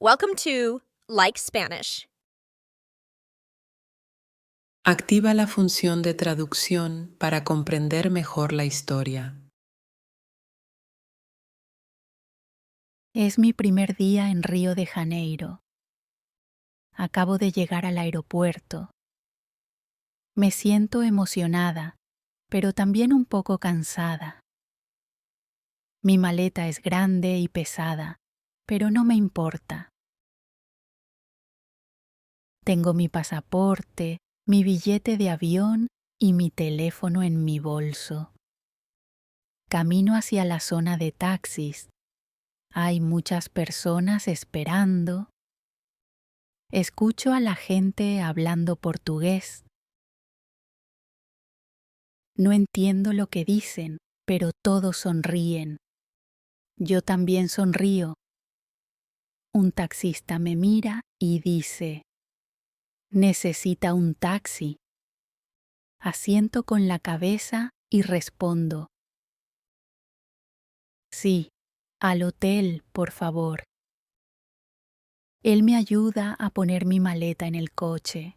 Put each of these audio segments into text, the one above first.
Welcome to Like Spanish. Activa la función de traducción para comprender mejor la historia. Es mi primer día en Río de Janeiro. Acabo de llegar al aeropuerto. Me siento emocionada, pero también un poco cansada. Mi maleta es grande y pesada, pero no me importa. Tengo mi pasaporte, mi billete de avión y mi teléfono en mi bolso. Camino hacia la zona de taxis. Hay muchas personas esperando. Escucho a la gente hablando portugués. No entiendo lo que dicen, pero todos sonríen. Yo también sonrío. Un taxista me mira y dice, «¿Necesita un taxi?» Asiento con la cabeza y respondo, «Sí, al hotel, por favor». Él me ayuda a poner mi maleta en el coche.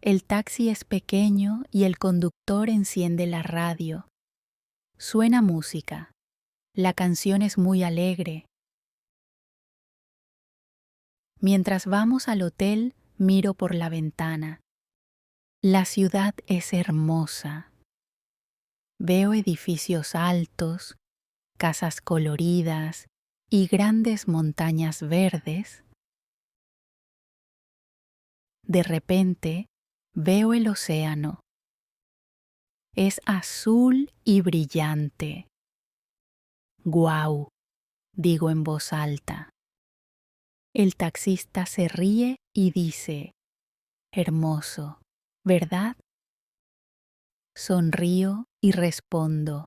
El taxi es pequeño y el conductor enciende la radio. Suena música. La canción es muy alegre. Mientras vamos al hotel, miro por la ventana. La ciudad es hermosa. Veo edificios altos, casas coloridas y grandes montañas verdes. De repente, veo el océano. Es azul y brillante. ¡Guau!, digo en voz alta. El taxista se ríe y dice, «Hermoso, ¿verdad?» Sonrío y respondo,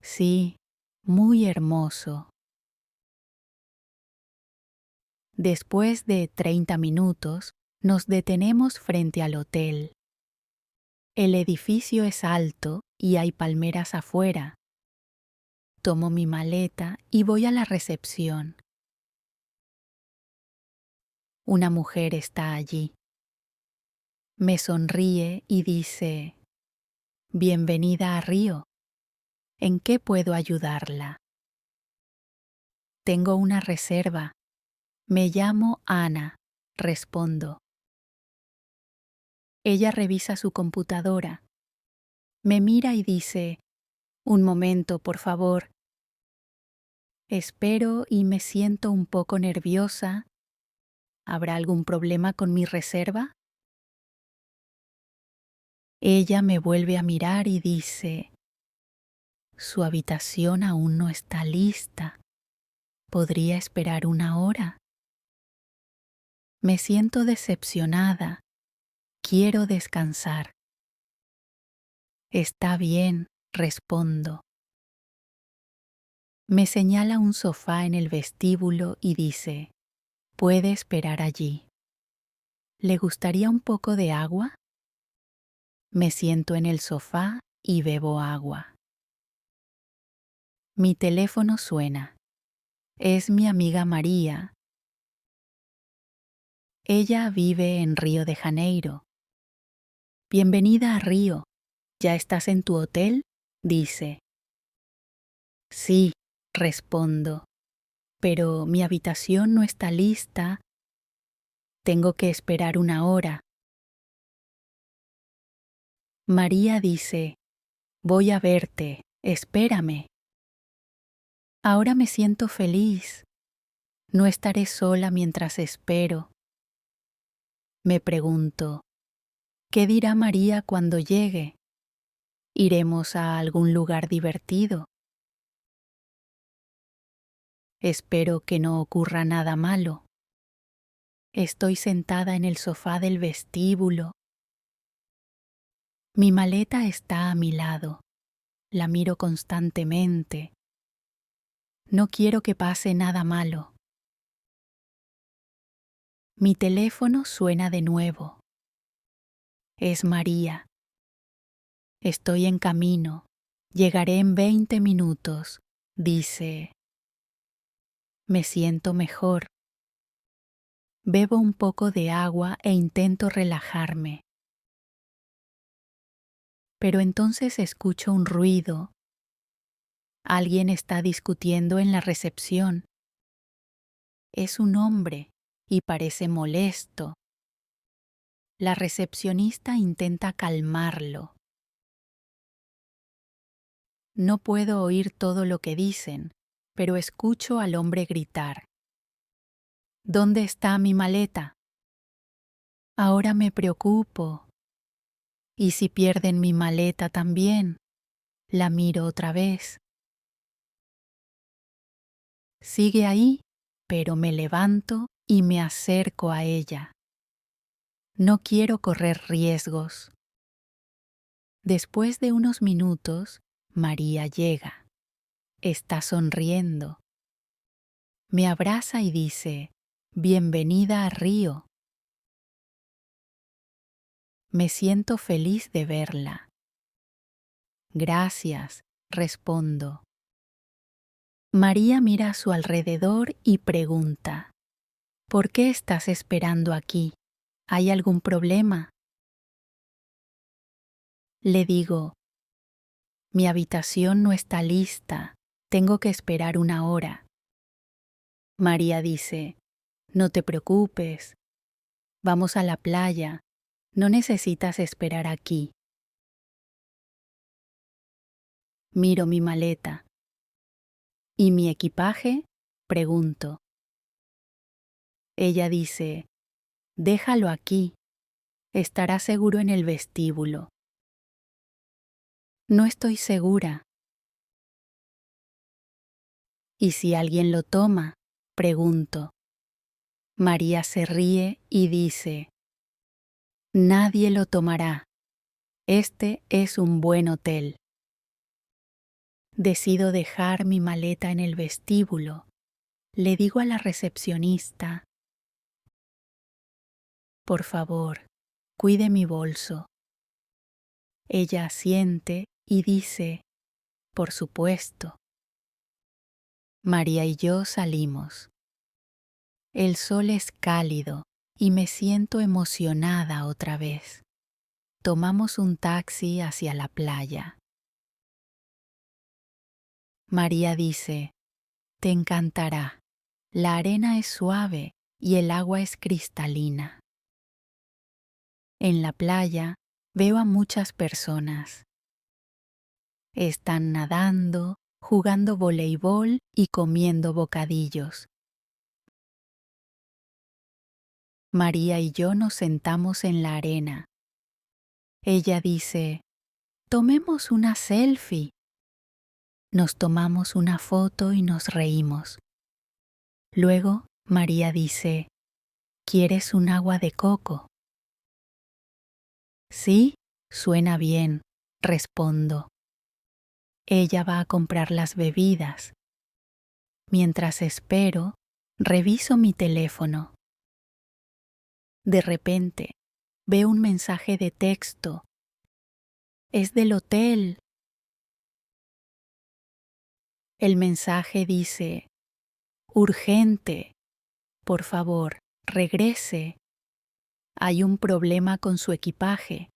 «Sí, muy hermoso». Después de 30 minutos, nos detenemos frente al hotel. El edificio es alto y hay palmeras afuera. Tomo mi maleta y voy a la recepción. Una mujer está allí. Me sonríe y dice, «Bienvenida a Río. ¿En qué puedo ayudarla?» «Tengo una reserva. Me llamo Ana», respondo. Ella revisa su computadora. Me mira y dice, «Un momento, por favor». Espero y me siento un poco nerviosa. ¿Habrá algún problema con mi reserva? Ella me vuelve a mirar y dice, «Su habitación aún no está lista. ¿Podría esperar una hora?» Me siento decepcionada. Quiero descansar. «Está bien», respondo. Me señala un sofá en el vestíbulo y dice, «Puede esperar allí». ¿Le gustaría un poco de agua? Me siento en el sofá y bebo agua. Mi teléfono suena. Es mi amiga María. Ella vive en Río de Janeiro. «Bienvenida a Río. ¿Ya estás en tu hotel?», dice. «Sí», respondo, «pero mi habitación no está lista. Tengo que esperar una hora». María dice, «Voy a verte, espérame». Ahora me siento feliz. No estaré sola mientras espero. Me pregunto, ¿qué dirá María cuando llegue? ¿Iremos a algún lugar divertido? Espero que no ocurra nada malo. Estoy sentada en el sofá del vestíbulo. Mi maleta está a mi lado. La miro constantemente. No quiero que pase nada malo. Mi teléfono suena de nuevo. Es María. «Estoy en camino. Llegaré en 20 minutos», dice. Me siento mejor. Bebo un poco de agua e intento relajarme. Pero entonces escucho un ruido. Alguien está discutiendo en la recepción. Es un hombre y parece molesto. La recepcionista intenta calmarlo. No puedo oír todo lo que dicen, pero escucho al hombre gritar: ¿Dónde está mi maleta? Ahora me preocupo. ¿Y si pierden mi maleta también? La miro otra vez. Sigue ahí, pero me levanto y me acerco a ella. No quiero correr riesgos. Después de unos minutos, María llega. Está sonriendo. Me abraza y dice: Bienvenida a Río. Me siento feliz de verla. Gracias, respondo. María mira a su alrededor y pregunta: ¿Por qué estás esperando aquí? ¿Hay algún problema? Le digo: Mi habitación no está lista. Tengo que esperar 1 hora. María dice: No te preocupes. Vamos a la playa. No necesitas esperar aquí. Miro mi maleta. ¿Y mi equipaje? Pregunto. Ella dice: Déjalo aquí. Estará seguro en el vestíbulo. No estoy segura. ¿Y si alguien lo toma? Pregunto. María se ríe y dice: Nadie lo tomará. Este es un buen hotel. Decido dejar mi maleta en el vestíbulo. Le digo a la recepcionista: Por favor, cuide mi bolso. Ella asiente y dice: Por supuesto. María y yo salimos. El sol es cálido y me siento emocionada otra vez. Tomamos un taxi hacia la playa. María dice: Te encantará. La arena es suave y el agua es cristalina. En la playa veo a muchas personas. Están nadando, jugando voleibol y comiendo bocadillos. María y yo nos sentamos en la arena. Ella dice: Tomemos una selfie. Nos tomamos una foto y nos reímos. Luego María dice: ¿Quieres un agua de coco? Sí, suena bien, respondo. Ella va a comprar las bebidas. Mientras espero, reviso mi teléfono. De repente, veo un mensaje de texto. Es del hotel. El mensaje dice: Urgente, por favor, regrese. Hay un problema con su equipaje.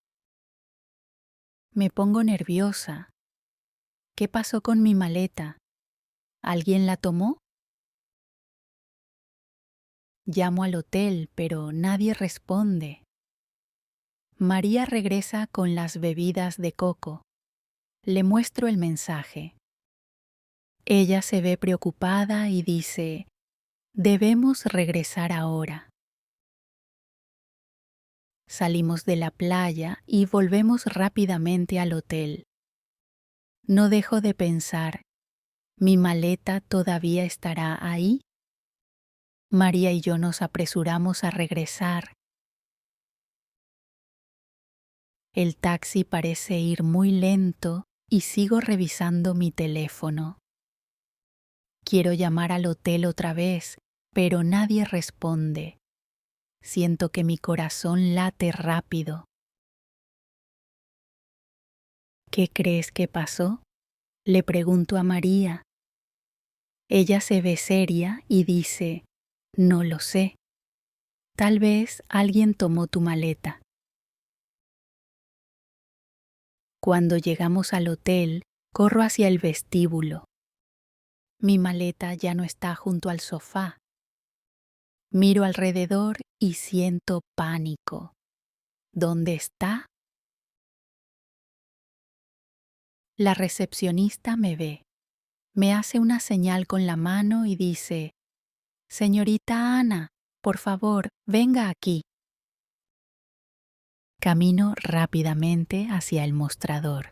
Me pongo nerviosa. ¿Qué pasó con mi maleta? ¿Alguien la tomó? Llamo al hotel, pero nadie responde. María regresa con las bebidas de coco. Le muestro el mensaje. Ella se ve preocupada y dice: Debemos regresar ahora. Salimos de la playa y volvemos rápidamente al hotel. No dejo de pensar: ¿mi maleta todavía estará ahí? María y yo nos apresuramos a regresar. El taxi parece ir muy lento y sigo revisando mi teléfono. Quiero llamar al hotel otra vez, pero nadie responde. Siento que mi corazón late rápido. ¿Qué crees que pasó? Le pregunto a María. Ella se ve seria y dice: No lo sé. Tal vez alguien tomó tu maleta. Cuando llegamos al hotel, corro hacia el vestíbulo. Mi maleta ya no está junto al sofá. Miro alrededor y siento pánico. ¿Dónde está? La recepcionista me ve. Me hace una señal con la mano y dice: «Señorita Ana, por favor, venga aquí». Camino rápidamente hacia el mostrador.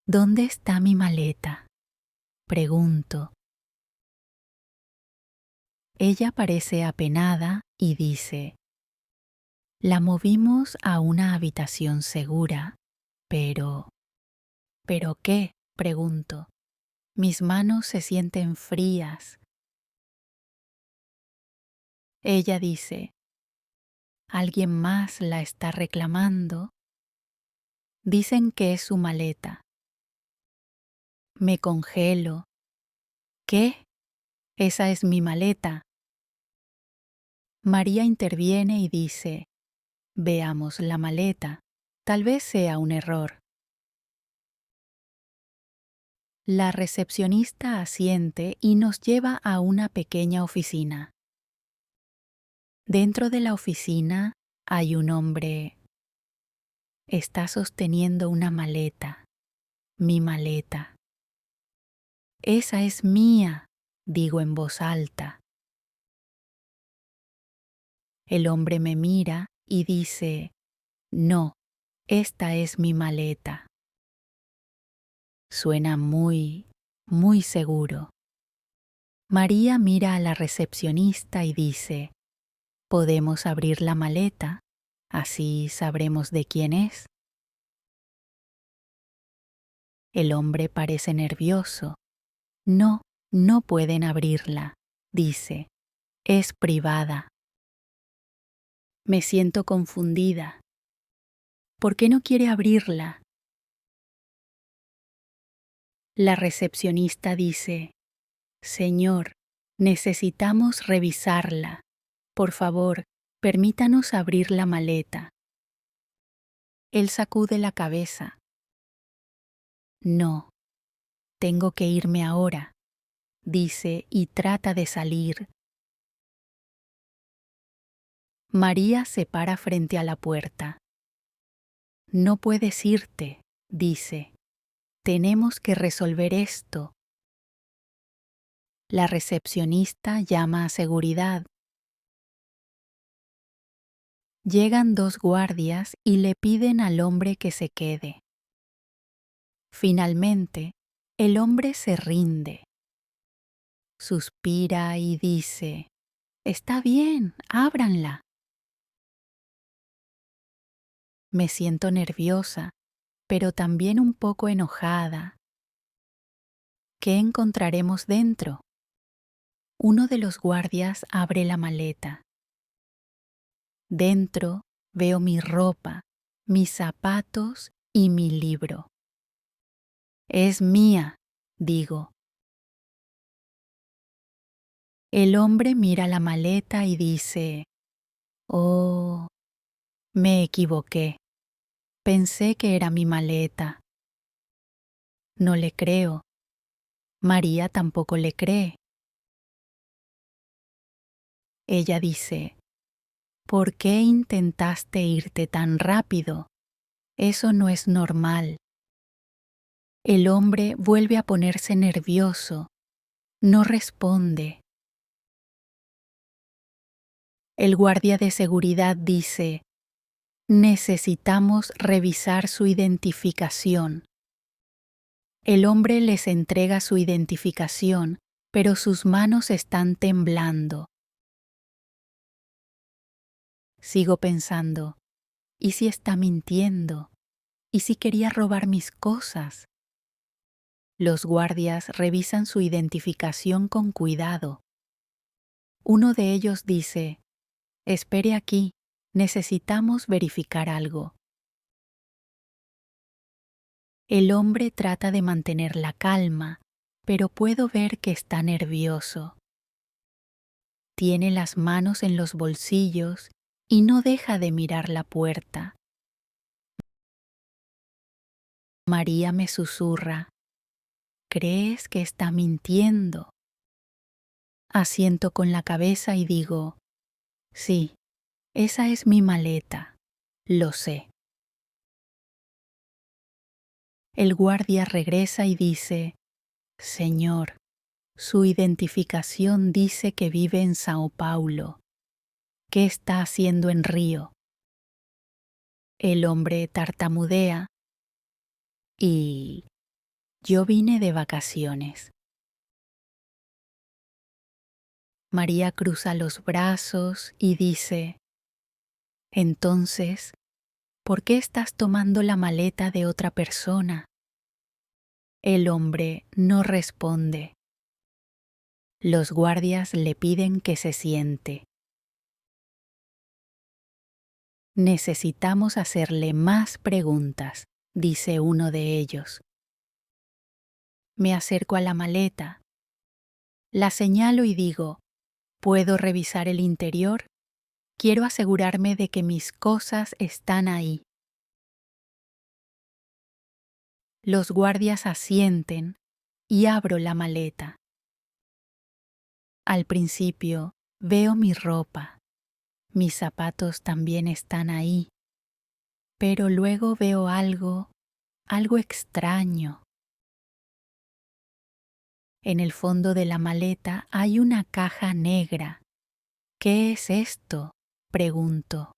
¿Dónde está mi maleta?, pregunto. Ella parece apenada y dice: «La movimos a una habitación segura, pero...». «¿Pero qué?», pregunto. Mis manos se sienten frías. Ella dice: «Alguien más la está reclamando. Dicen que es su maleta». Me congelo. ¿Qué? Esa es mi maleta. María interviene y dice: «Veamos la maleta. Tal vez sea un error». La recepcionista asiente y nos lleva a una pequeña oficina. Dentro de la oficina hay un hombre. Está sosteniendo una maleta. Mi maleta. «Esa es mía», digo en voz alta. El hombre me mira y dice: «No, esta es mi maleta». Suena muy, muy seguro. María mira a la recepcionista y dice: «¿Podemos abrir la maleta? Así sabremos de quién es». El hombre parece nervioso. «No, no pueden abrirla», dice. «Es privada». Me siento confundida. ¿Por qué no quiere abrirla? La recepcionista dice: «Señor, necesitamos revisarla. Por favor, permítanos abrir la maleta». Él sacude la cabeza. «No, tengo que irme ahora», dice y trata de salir. María se para frente a la puerta. «No puedes irte», dice. «Tenemos que resolver esto». La recepcionista llama a seguridad. Llegan 2 guardias y le piden al hombre que se quede. Finalmente, el hombre se rinde. Suspira y dice: «Está bien, ábranla». Me siento nerviosa, pero también un poco enojada. ¿Qué encontraremos dentro? Uno de los guardias abre la maleta. Dentro veo mi ropa, mis zapatos y mi libro. «Es mía», digo. El hombre mira la maleta y dice: «Oh, me equivoqué. Pensé que era mi maleta». No le creo. María tampoco le cree. Ella dice: «¿Por qué intentaste irte tan rápido? Eso no es normal». El hombre vuelve a ponerse nervioso. No responde. El guardia de seguridad dice: «Necesitamos revisar su identificación». El hombre les entrega su identificación, pero sus manos están temblando. Sigo pensando: ¿y si está mintiendo? ¿Y si quería robar mis cosas? Los guardias revisan su identificación con cuidado. Uno de ellos dice: «Espere aquí, necesitamos verificar algo». El hombre trata de mantener la calma, pero puedo ver que está nervioso. Tiene las manos en los bolsillos y no deja de mirar la puerta. María me susurra: ¿crees que está mintiendo? Asiento con la cabeza y digo: sí, esa es mi maleta, lo sé. El guardia regresa y dice: Señor, su identificación dice que vive en Sao Paulo. ¿Qué está haciendo en Río? El hombre tartamudea: y yo vine de vacaciones. María cruza los brazos y dice: entonces, ¿por qué estás tomando la maleta de otra persona? El hombre no responde. Los guardias le piden que se siente. Necesitamos hacerle más preguntas, dice uno de ellos. Me acerco a la maleta. La señalo y digo: ¿puedo revisar el interior? Quiero asegurarme de que mis cosas están ahí. Los guardias asienten y abro la maleta. Al principio veo mi ropa. Mis zapatos también están ahí. Pero luego veo algo extraño. En el fondo de la maleta hay una caja negra. ¿Qué es esto?, pregunto.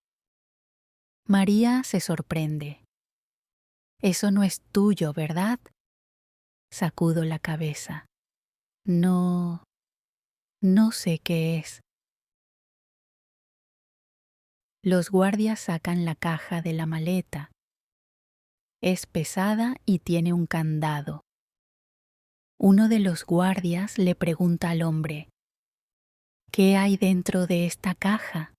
María se sorprende. Eso no es tuyo, ¿verdad? Sacudo la cabeza. No sé qué es. Los guardias sacan la caja de la maleta. Es pesada y tiene un candado. Uno de los guardias le pregunta al hombre: ¿qué hay dentro de esta caja?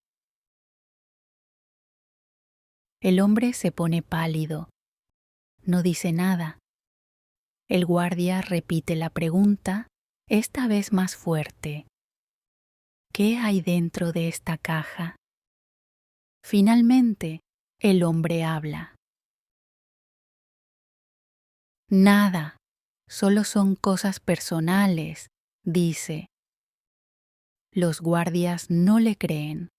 El hombre se pone pálido. No dice nada. El guardia repite la pregunta, esta vez más fuerte: ¿qué hay dentro de esta caja? Finalmente, el hombre habla. Nada, solo son cosas personales, dice. Los guardias no le creen.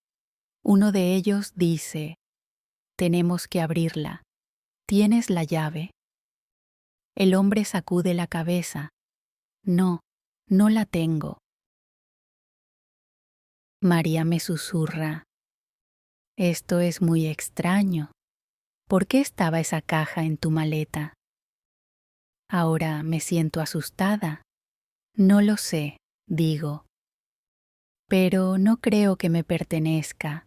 Uno de ellos dice: tenemos que abrirla. ¿Tienes la llave? El hombre sacude la cabeza. No la tengo. María me susurra: esto es muy extraño. ¿Por qué estaba esa caja en tu maleta? Ahora me siento asustada. No lo sé, digo. Pero no creo que me pertenezca.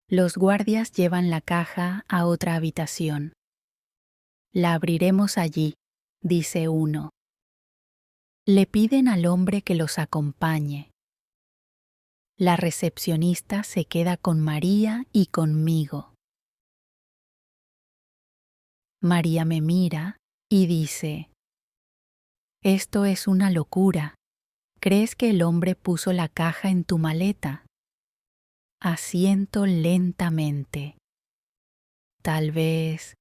Los guardias llevan la caja a otra habitación. La abriremos allí, dice uno. Le piden al hombre que los acompañe. La recepcionista se queda con María y conmigo. María me mira y dice: esto es una locura. ¿Crees que el hombre puso la caja en tu maleta? Asiento lentamente. Tal vez,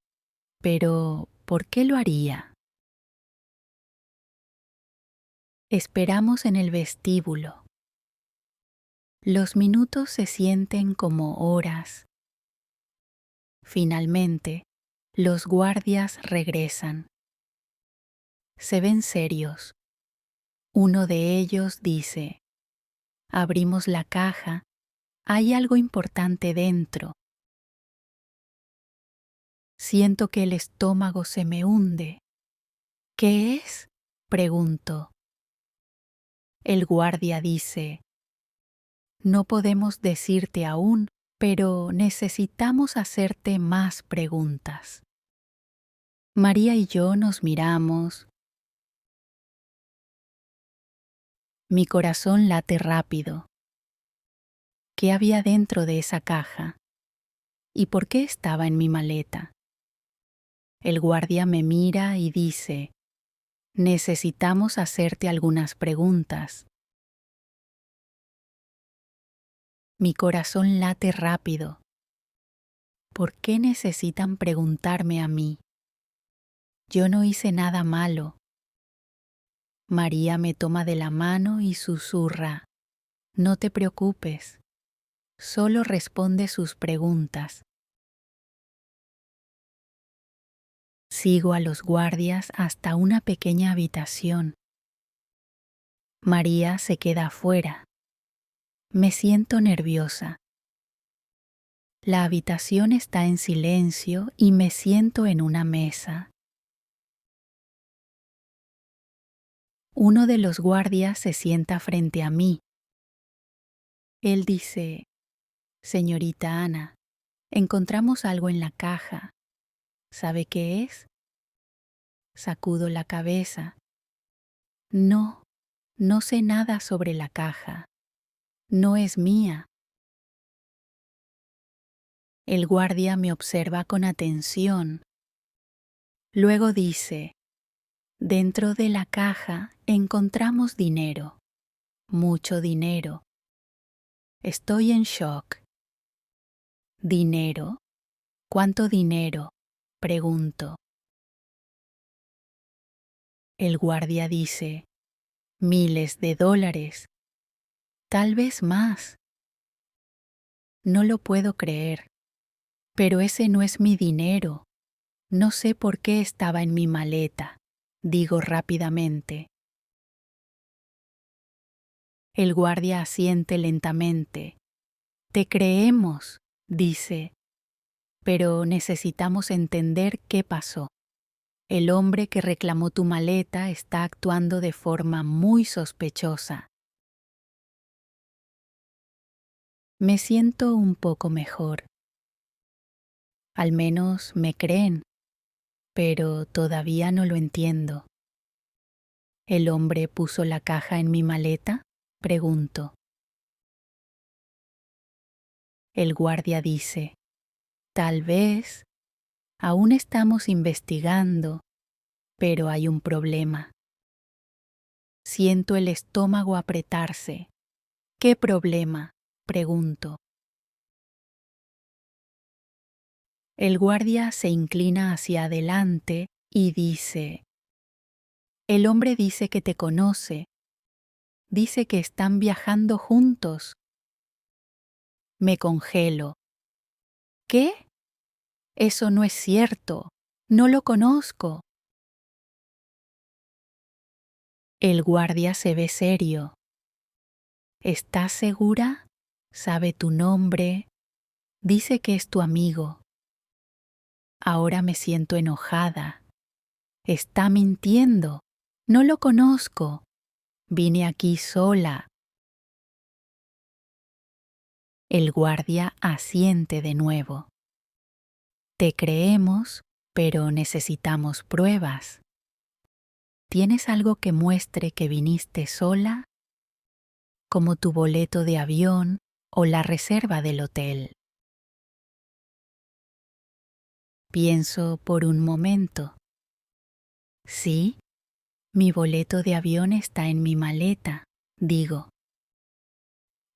pero ¿por qué lo haría? Esperamos en el vestíbulo. Los minutos se sienten como horas. Finalmente, los guardias regresan. Se ven serios. Uno de ellos dice: abrimos la caja, hay algo importante dentro. Siento que el estómago se me hunde. ¿Qué es?, pregunto. El guardia dice: no podemos decirte aún, pero necesitamos hacerte más preguntas. María y yo nos miramos. Mi corazón late rápido. ¿Qué había dentro de esa caja? ¿Y por qué estaba en mi maleta? El guardia me mira y dice: necesitamos hacerte algunas preguntas. Mi corazón late rápido. ¿Por qué necesitan preguntarme a mí? Yo no hice nada malo. María me toma de la mano y susurra: no te preocupes, solo responde sus preguntas. Sigo a los guardias hasta una pequeña habitación. María se queda afuera. Me siento nerviosa. La habitación está en silencio y me siento en una mesa. Uno de los guardias se sienta frente a mí. Él dice: señorita Ana, encontramos algo en la caja. ¿Sabe qué es? Sacudo la cabeza. No, no sé nada sobre la caja. No es mía. El guardia me observa con atención. Luego dice: dentro de la caja encontramos dinero, mucho dinero. Estoy en shock. ¿Dinero? ¿Cuánto dinero?, pregunto. El guardia dice: miles de dólares, tal vez más. No lo puedo creer, pero ese no es mi dinero. No sé por qué estaba en mi maleta, digo rápidamente. El guardia asiente lentamente. Te creemos, dice, pero necesitamos entender qué pasó. El hombre que reclamó tu maleta está actuando de forma muy sospechosa. Me siento un poco mejor. Al menos me creen, pero todavía no lo entiendo. ¿El hombre puso la caja en mi maleta?, pregunto. El guardia dice: tal vez, aún estamos investigando, pero hay un problema. Siento el estómago apretarse. ¿Qué problema?, pregunto. El guardia se inclina hacia adelante y dice: el hombre dice que te conoce. Dice que están viajando juntos. Me congelo. ¿Qué? Eso no es cierto. No lo conozco. El guardia se ve serio. ¿Estás segura? Sabe tu nombre. Dice que es tu amigo. Ahora me siento enojada. Está mintiendo. No lo conozco. Vine aquí sola. El guardia asiente de nuevo. Te creemos, pero necesitamos pruebas. ¿Tienes algo que muestre que viniste sola? Como tu boleto de avión o la reserva del hotel. Pienso por un momento. Sí, mi boleto de avión está en mi maleta, digo.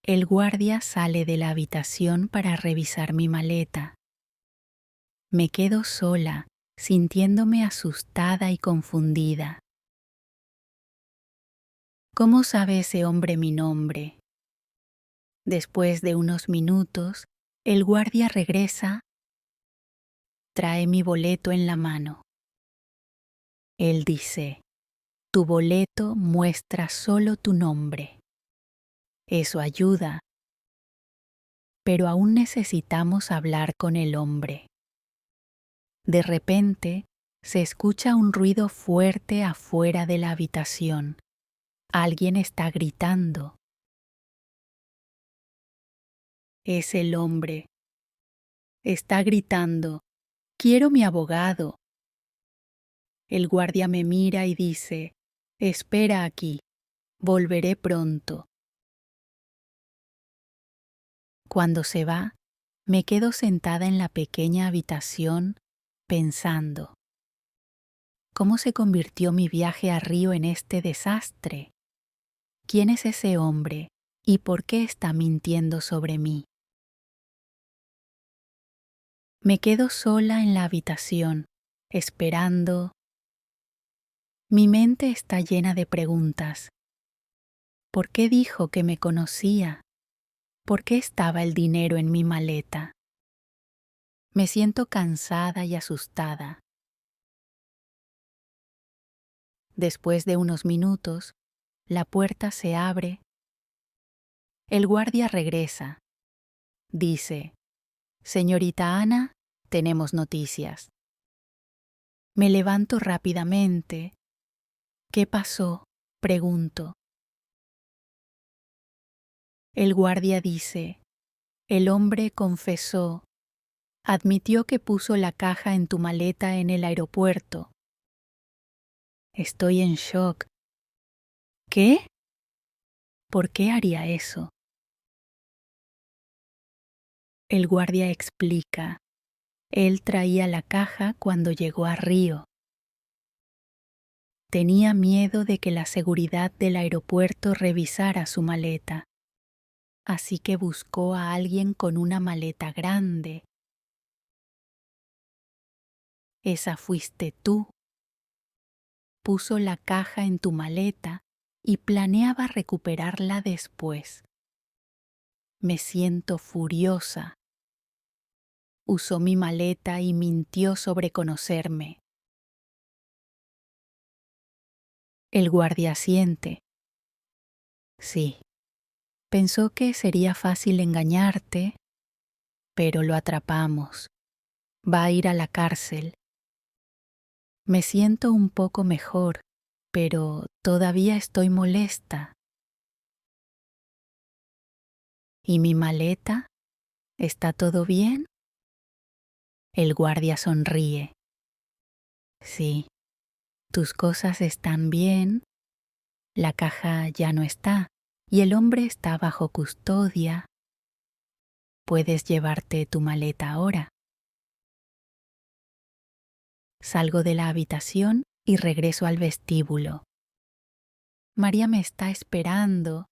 El guardia sale de la habitación para revisar mi maleta. Me quedo sola, sintiéndome asustada y confundida. ¿Cómo sabe ese hombre mi nombre? Después de unos minutos, el guardia regresa. Trae mi boleto en la mano. Él dice: tu boleto muestra solo tu nombre. Eso ayuda. Pero aún necesitamos hablar con el hombre. De repente, se escucha un ruido fuerte afuera de la habitación. Alguien está gritando. Es el hombre. Está gritando: quiero mi abogado. El guardia me mira y dice: espera aquí, volveré pronto. Cuando se va, me quedo sentada en la pequeña habitación pensando: ¿cómo se convirtió mi viaje a Río en este desastre? ¿Quién es ese hombre ¿Y por qué está mintiendo sobre mí? Me quedo sola en la habitación, esperando. Mi mente está llena de preguntas. ¿Por qué dijo que me conocía? ¿Por qué estaba el dinero en mi maleta? Me siento cansada y asustada. Después de unos minutos, la puerta se abre. El guardia regresa. Dice: «Señorita Ana, tenemos noticias». Me levanto rápidamente. «¿Qué pasó?», pregunto. El guardia dice: «El hombre confesó, admitió que puso la caja en tu maleta en el aeropuerto». Estoy en shock. ¿Qué? ¿Por qué haría eso? El guardia explica: él traía la caja cuando llegó a Río. Tenía miedo de que la seguridad del aeropuerto revisara su maleta, así que buscó a alguien con una maleta grande. Esa fuiste tú. Puso la caja en tu maleta y planeaba recuperarla después. Me siento furiosa. Usó mi maleta y mintió sobre conocerme. El guardia asiente. Sí, pensó que sería fácil engañarte, pero lo atrapamos. Va a ir a la cárcel. Me siento un poco mejor, pero todavía estoy molesta. ¿Y mi maleta? ¿Está todo bien? El guardia sonríe. Sí, tus cosas están bien, la caja ya no está y el hombre está bajo custodia. Puedes llevarte tu maleta ahora. Salgo de la habitación y regreso al vestíbulo. María me está esperando.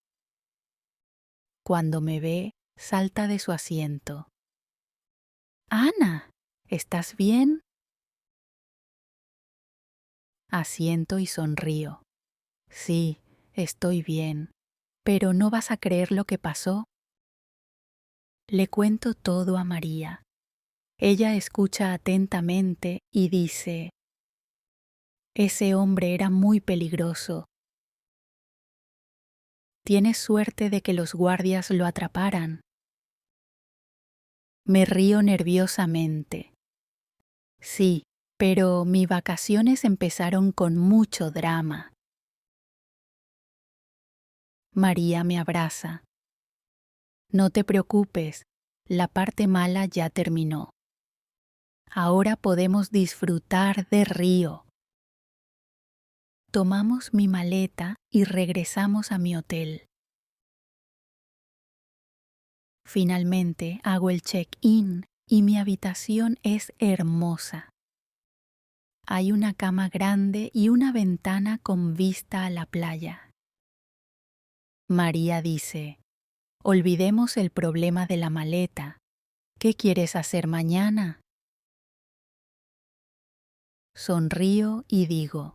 Cuando me ve, salta de su asiento. «Ana, ¿estás bien?». Asiento y sonrío. Sí, estoy bien, pero no vas a creer lo que pasó. Le cuento todo a María. Ella escucha atentamente y dice: «Ese hombre era muy peligroso. Tienes suerte de que los guardias lo atraparan». Me río nerviosamente. Sí, pero mis vacaciones empezaron con mucho drama. María me abraza. «No te preocupes, la parte mala ya terminó. Ahora podemos disfrutar de Río». Tomamos mi maleta y regresamos a mi hotel. Finalmente hago el check-in y mi habitación es hermosa. Hay una cama grande y una ventana con vista a la playa. María dice: «Olvidemos el problema de la maleta. ¿Qué quieres hacer mañana?». Sonrío y digo: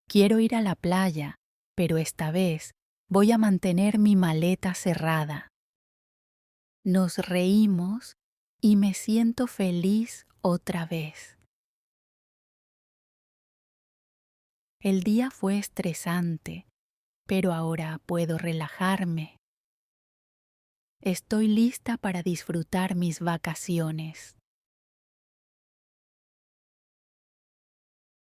«Quiero ir a la playa, pero esta vez voy a mantener mi maleta cerrada». Nos reímos y me siento feliz otra vez. El día fue estresante, pero ahora puedo relajarme. Estoy lista para disfrutar mis vacaciones.